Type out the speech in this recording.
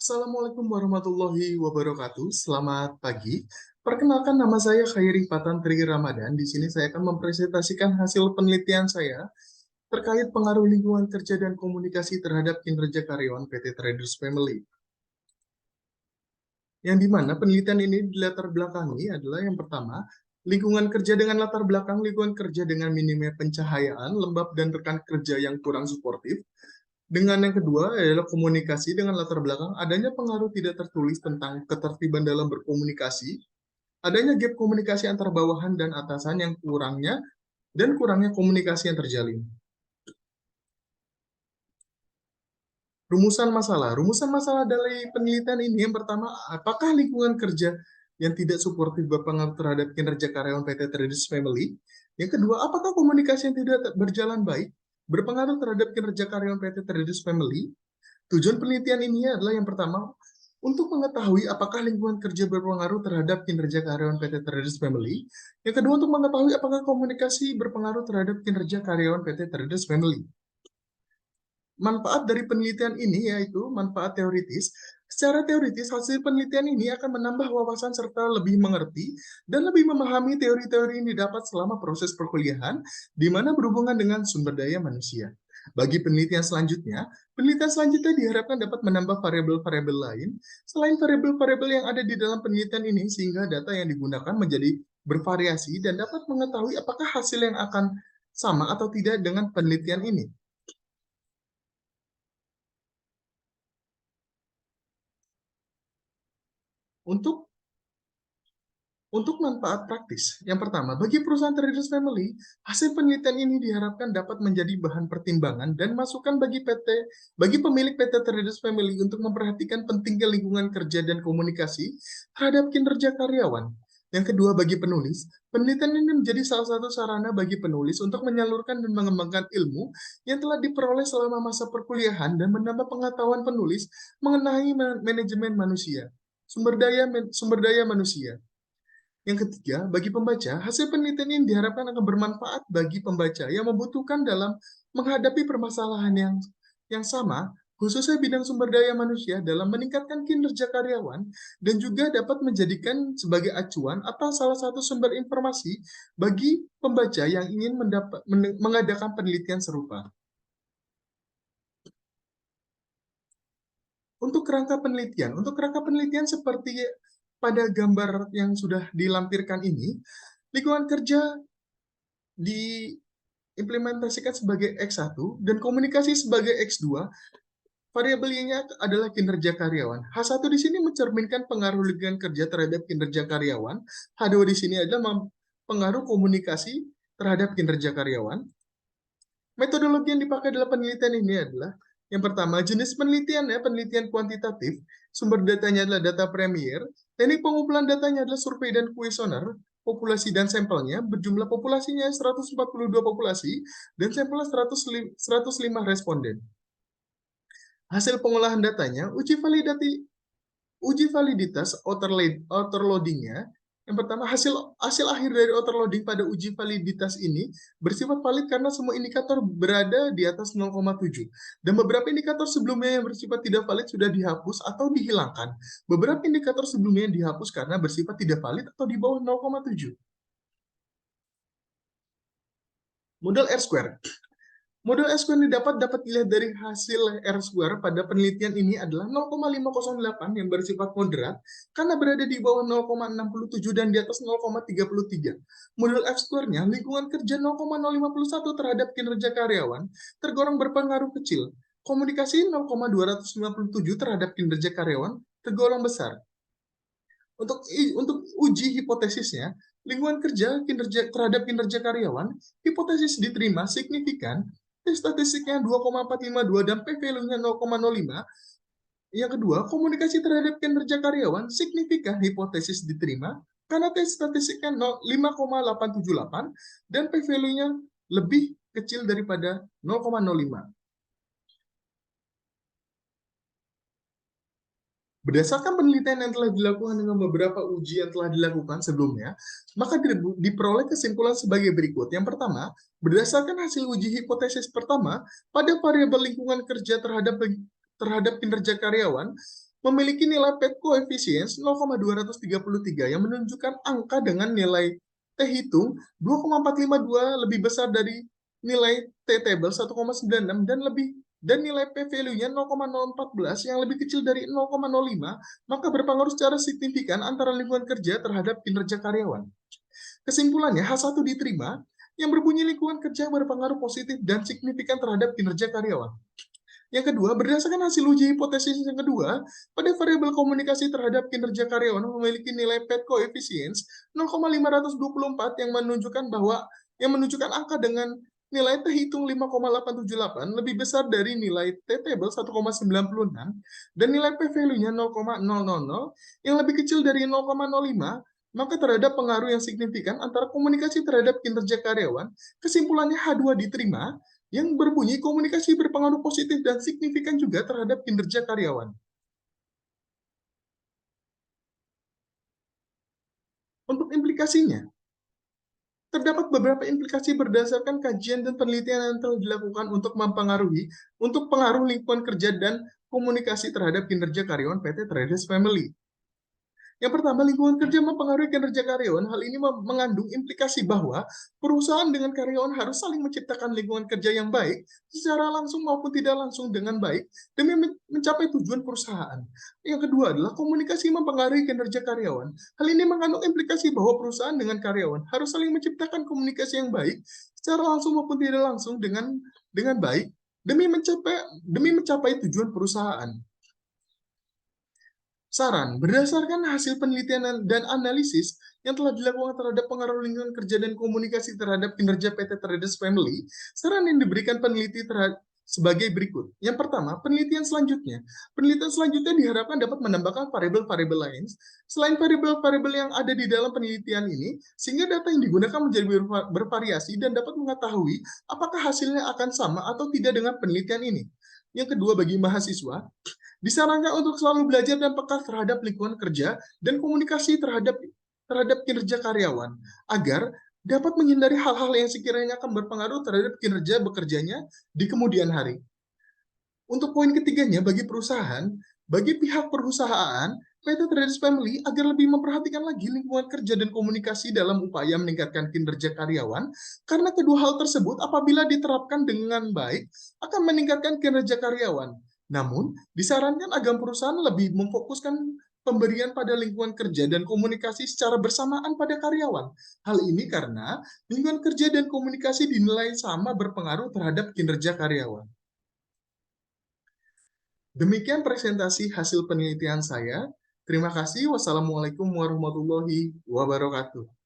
Assalamualaikum warahmatullahi wabarakatuh. Selamat pagi. Perkenalkan nama saya Khairi Fatan Tri Ramadan. Di sini saya akan mempresentasikan hasil penelitian saya terkait pengaruh lingkungan kerja dan komunikasi terhadap kinerja karyawan PT Traders Family. Yang dimana penelitian ini dilatar belakangi adalah yang pertama, lingkungan kerja dengan latar belakang lingkungan kerja dengan minimnya pencahayaan, lembab, dan rekan kerja yang kurang suportif. Dengan yang kedua adalah komunikasi dengan latar belakang adanya pengaruh tidak tertulis tentang ketertiban dalam berkomunikasi, adanya gap komunikasi antar bawahan dan atasan yang kurangnya komunikasi yang terjalin. Rumusan masalah dari penelitian ini yang pertama, apakah lingkungan kerja yang tidak suportif berpengaruh terhadap kinerja karyawan PT Traders Family? Yang kedua, apakah komunikasi yang tidak berjalan baik berpengaruh terhadap kinerja karyawan PT Traders Family? Tujuan penelitian ini adalah yang pertama, untuk mengetahui apakah lingkungan kerja berpengaruh terhadap kinerja karyawan PT Traders Family. Yang kedua, untuk mengetahui apakah komunikasi berpengaruh terhadap kinerja karyawan PT Traders Family. Manfaat dari penelitian ini yaitu manfaat teoritis. Secara teoritis, hasil penelitian ini akan menambah wawasan serta lebih mengerti dan lebih memahami teori-teori yang didapat selama proses perkuliahan, di mana berhubungan dengan sumber daya manusia. Bagi penelitian selanjutnya diharapkan dapat menambah variabel-variabel lain selain variabel-variabel yang ada di dalam penelitian ini, sehingga data yang digunakan menjadi bervariasi dan dapat mengetahui apakah hasil yang akan sama atau tidak dengan penelitian ini. Untuk Untuk manfaat praktis, yang pertama, bagi perusahaan Traders Family, hasil penelitian ini diharapkan dapat menjadi bahan pertimbangan dan masukan bagi pemilik PT Traders Family untuk memperhatikan pentingnya lingkungan kerja dan komunikasi terhadap kinerja karyawan. Yang kedua, bagi penulis, penelitian ini menjadi salah satu sarana bagi penulis untuk menyalurkan dan mengembangkan ilmu yang telah diperoleh selama masa perkuliahan dan menambah pengetahuan penulis mengenai manajemen manusia, sumber daya manusia. Yang ketiga, bagi pembaca, hasil penelitian ini diharapkan akan bermanfaat bagi pembaca yang membutuhkan dalam menghadapi permasalahan yang sama, khususnya bidang sumber daya manusia dalam meningkatkan kinerja karyawan dan juga dapat menjadikan sebagai acuan atau salah satu sumber informasi bagi pembaca yang ingin mengadakan penelitian serupa. Untuk kerangka penelitian seperti pada gambar yang sudah dilampirkan ini, lingkungan kerja diimplementasikan sebagai X1 dan komunikasi sebagai X2. Variabelnya adalah kinerja karyawan. H1 di sini mencerminkan pengaruh lingkungan kerja terhadap kinerja karyawan. H2 di sini adalah pengaruh komunikasi terhadap kinerja karyawan. Metodologi yang dipakai dalam penelitian ini adalah yang pertama, jenis penelitian penelitian kuantitatif. Sumber datanya adalah data Premier. Teknik pengumpulan datanya adalah survei dan kuesioner. Populasi dan sampelnya berjumlah populasinya 142 populasi dan sampelnya 105 responden. Hasil pengolahan datanya, uji validitas outer loadingnya. Yang pertama, hasil akhir dari outer loading pada uji validitas ini bersifat valid karena semua indikator berada di atas 0,7. Dan beberapa indikator sebelumnya yang bersifat tidak valid sudah dihapus atau dihilangkan. Beberapa indikator sebelumnya yang dihapus karena bersifat tidak valid atau di bawah 0,7. Model R-square. Model R-square yang dapat dilihat dari hasil R-square pada penelitian ini adalah 0,508 yang bersifat moderat karena berada di bawah 0,67 dan di atas 0,33. Model F-square-nya lingkungan kerja 0,051 terhadap kinerja karyawan tergolong berpengaruh kecil. Komunikasi 0,257 terhadap kinerja karyawan tergolong besar. Untuk uji hipotesisnya, lingkungan kerja terhadap kinerja karyawan, hipotesis diterima signifikan, tes statistiknya 2,452 dan p-value-nya 0,05. Yang kedua, komunikasi terhadap kinerja karyawan signifikan, hipotesis diterima karena tes statistiknya 5,878 dan p-value-nya lebih kecil daripada 0,05. Berdasarkan penelitian yang telah dilakukan dengan beberapa uji yang telah dilakukan sebelumnya, maka diperoleh kesimpulan sebagai berikut. Yang pertama, berdasarkan hasil uji hipotesis pertama, pada variabel lingkungan kerja terhadap kinerja karyawan, memiliki nilai PET coefficient 0,233 yang menunjukkan angka dengan nilai T hitung 2,452 lebih besar dari nilai T table 1,96 dan nilai P value-nya 0,014 yang lebih kecil dari 0,05, maka berpengaruh secara signifikan antara lingkungan kerja terhadap kinerja karyawan. Kesimpulannya, H1 diterima yang berbunyi lingkungan kerja berpengaruh positif dan signifikan terhadap kinerja karyawan. Yang kedua, berdasarkan hasil uji hipotesis yang kedua, pada variabel komunikasi terhadap kinerja karyawan memiliki nilai PET coefficient 0,524 yang menunjukkan angka dengan nilai T hitung 5,878 lebih besar dari nilai T table 1,96 dan nilai P value-nya 0,000 yang lebih kecil dari 0,05, maka terhadap pengaruh yang signifikan antara komunikasi terhadap kinerja karyawan, kesimpulannya H2 diterima yang berbunyi komunikasi berpengaruh positif dan signifikan juga terhadap kinerja karyawan. Untuk implikasinya, terdapat beberapa implikasi berdasarkan kajian dan penelitian yang telah dilakukan untuk pengaruh lingkungan kerja dan komunikasi terhadap kinerja karyawan PT Traders Family. Yang pertama, lingkungan kerja mempengaruhi kinerja karyawan. Hal ini mengandung implikasi bahwa perusahaan dengan karyawan harus saling menciptakan lingkungan kerja yang baik secara langsung maupun tidak langsung dengan baik demi mencapai tujuan perusahaan. Yang kedua adalah komunikasi mempengaruhi kinerja karyawan. Hal ini mengandung implikasi bahwa perusahaan dengan karyawan harus saling menciptakan komunikasi yang baik secara langsung maupun tidak langsung dengan baik demi mencapai tujuan perusahaan. Saran, berdasarkan hasil penelitian dan analisis yang telah dilakukan terhadap pengaruh lingkungan kerja dan komunikasi terhadap kinerja PT Traders Family, saran yang diberikan peneliti sebagai berikut. Yang pertama, penelitian selanjutnya. Penelitian selanjutnya diharapkan dapat menambahkan variabel-variabel lain selain variabel-variabel yang ada di dalam penelitian ini, sehingga data yang digunakan menjadi bervariasi dan dapat mengetahui apakah hasilnya akan sama atau tidak dengan penelitian ini. Yang kedua, bagi mahasiswa, disarankan untuk selalu belajar dan peka terhadap lingkungan kerja dan komunikasi terhadap kinerja karyawan agar dapat menghindari hal-hal yang sekiranya akan berpengaruh terhadap kinerja bekerjanya di kemudian hari. Untuk poin ketiganya, bagi pihak perusahaan, PT Traders Family agar lebih memperhatikan lagi lingkungan kerja dan komunikasi dalam upaya meningkatkan kinerja karyawan, karena kedua hal tersebut apabila diterapkan dengan baik akan meningkatkan kinerja karyawan. Namun, disarankan agar perusahaan lebih memfokuskan pemberian pada lingkungan kerja dan komunikasi secara bersamaan pada karyawan. Hal ini karena lingkungan kerja dan komunikasi dinilai sama berpengaruh terhadap kinerja karyawan. Demikian presentasi hasil penelitian saya. Terima kasih. Wassalamualaikum warahmatullahi wabarakatuh.